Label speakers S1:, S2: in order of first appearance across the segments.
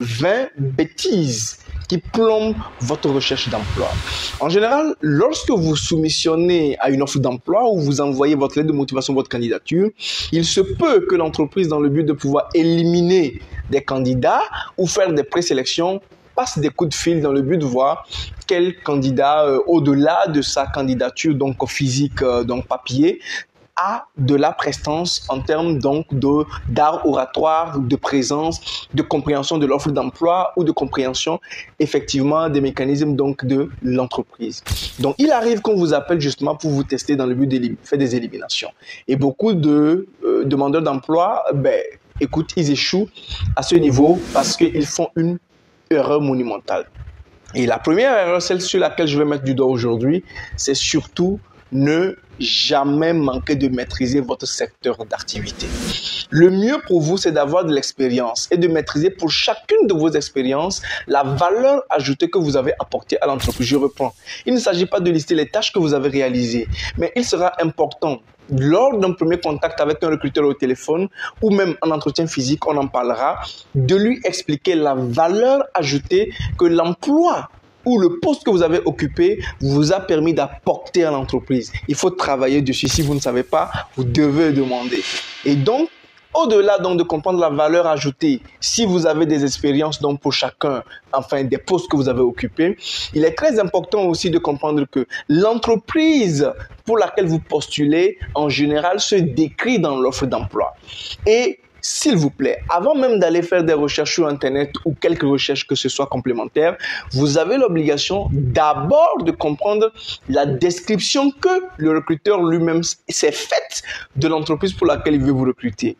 S1: 20 bêtises qui plombent votre recherche d'emploi. En général, lorsque vous soumissionnez à une offre d'emploi ou vous envoyez votre lettre de motivation, votre candidature, il se peut que l'entreprise, dans le but de pouvoir éliminer des candidats ou faire des présélections, passe des coups de fil dans le but de voir quel candidat, au-delà de sa candidature donc physique, donc papier, a de la prestance en termes donc d'art oratoire, de présence, de compréhension de l'offre d'emploi ou de compréhension effectivement des mécanismes donc de l'entreprise. Donc il arrive qu'on vous appelle justement pour vous tester dans le but de faire des éliminations. Et beaucoup de demandeurs d'emploi, écoute, ils échouent à ce niveau parce qu'ils font une erreur monumentale. Et la première erreur, celle sur laquelle je vais mettre du doigt aujourd'hui, c'est surtout ne jamais manquer de maîtriser votre secteur d'activité. Le mieux pour vous, c'est d'avoir de l'expérience et de maîtriser pour chacune de vos expériences la valeur ajoutée que vous avez apportée à l'entreprise. Je reprends. Il ne s'agit pas de lister les tâches que vous avez réalisées, mais il sera important lors d'un premier contact avec un recruteur au téléphone ou même en entretien physique, on en parlera, de lui expliquer la valeur ajoutée que l'emploi ou le poste que vous avez occupé vous a permis d'apporter à l'entreprise. Il faut travailler dessus. Si vous ne savez pas, vous devez demander. Et donc, au-delà donc de comprendre la valeur ajoutée, si vous avez des expériences donc pour chacun, enfin des postes que vous avez occupés, il est très important aussi de comprendre que l'entreprise pour laquelle vous postulez, en général, se décrit dans l'offre d'emploi. Et s'il vous plaît, avant même d'aller faire des recherches sur Internet ou quelques recherches que ce soit complémentaires, vous avez l'obligation d'abord de comprendre la description que le recruteur lui-même s'est faite de l'entreprise pour laquelle il veut vous recruter.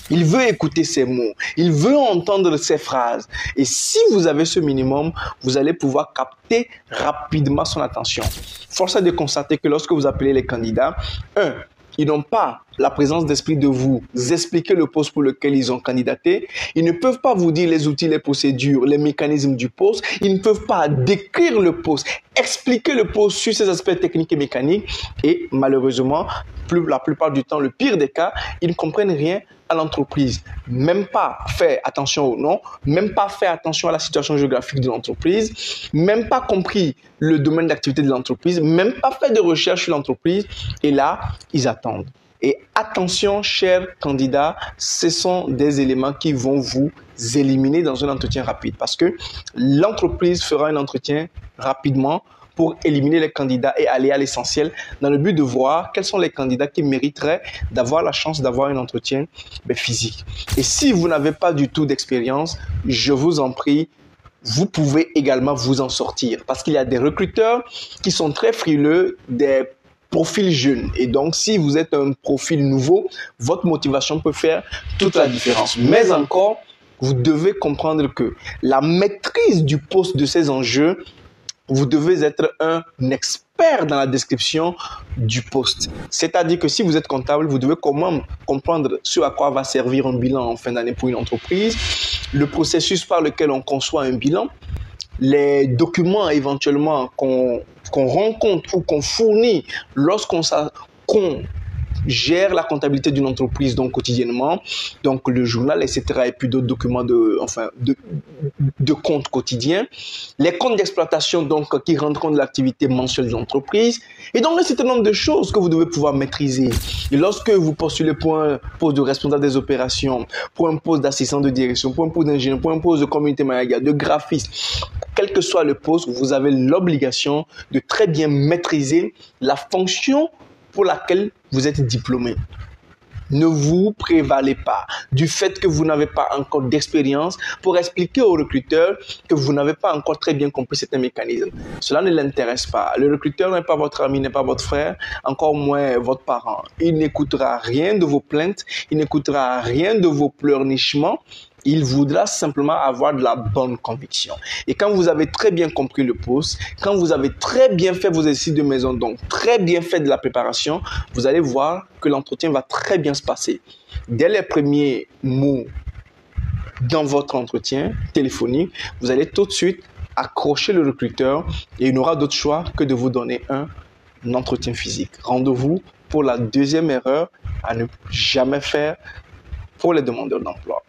S1: Il veut écouter ses mots, il veut entendre ses phrases. Et si vous avez ce minimum, vous allez pouvoir capter rapidement son attention. Force est de constater que lorsque vous appelez les candidats, ils n'ont pas la présence d'esprit de vous expliquer le poste pour lequel ils ont candidaté. Ils ne peuvent pas vous dire les outils, les procédures, les mécanismes du poste. Ils ne peuvent pas décrire le poste, expliquer le poste sur ses aspects techniques et mécaniques. Et malheureusement, la plupart du temps, le pire des cas, ils ne comprennent rien à l'entreprise. Même pas faire attention au nom, même pas faire attention à la situation géographique de l'entreprise, même pas compris le domaine d'activité de l'entreprise, même pas fait de recherche sur l'entreprise. Et là, ils attendent. Et attention, chers candidats, ce sont des éléments qui vont vous éliminer dans un entretien rapide parce que l'entreprise fera un entretien rapidement pour éliminer les candidats et aller à l'essentiel dans le but de voir quels sont les candidats qui mériteraient d'avoir la chance d'avoir un entretien physique. Et si vous n'avez pas du tout d'expérience, je vous en prie, vous pouvez également vous en sortir parce qu'il y a des recruteurs qui sont très frileux des profil jeune. Et donc, si vous êtes un profil nouveau, votre motivation peut faire toute la différence. Mais encore, vous devez comprendre que la maîtrise du poste de ces enjeux, vous devez être un expert dans la description du poste. C'est-à-dire que si vous êtes comptable, vous devez comprendre ce à quoi va servir un bilan en fin d'année pour une entreprise, le processus par lequel on conçoit un bilan, les documents éventuellement qu'on rencontre ou qu'on fournit lorsqu'on gère la comptabilité d'une entreprise donc quotidiennement, donc le journal, etc. et puis d'autres documents de compte quotidien, les comptes d'exploitation donc qui rendent compte de l'activité mensuelle de l'entreprise et donc un certain nombre de choses que vous devez pouvoir maîtriser. Et lorsque vous postulez pour un poste de responsable des opérations, pour un poste d'assistant de direction, pour un poste d'ingénieur, pour un poste de community manager, de graphiste, quel que soit le poste, vous avez l'obligation de très bien maîtriser la fonction pour laquelle vous êtes diplômé. Ne vous prévalez pas du fait que vous n'avez pas encore d'expérience pour expliquer au recruteur que vous n'avez pas encore très bien compris certains mécanismes. Cela ne l'intéresse pas. Le recruteur n'est pas votre ami, n'est pas votre frère, encore moins votre parent. Il n'écoutera rien de vos plaintes, il n'écoutera rien de vos pleurnichements. Il voudra simplement avoir de la bonne conviction. Et quand vous avez très bien compris le poste, quand vous avez très bien fait vos exercices de maison, donc très bien fait de la préparation, vous allez voir que l'entretien va très bien se passer. Dès les premiers mots dans votre entretien téléphonique, vous allez tout de suite accrocher le recruteur et il n'aura d'autre choix que de vous donner un entretien physique. Rendez-vous pour la deuxième erreur à ne jamais faire pour les demandeurs d'emploi.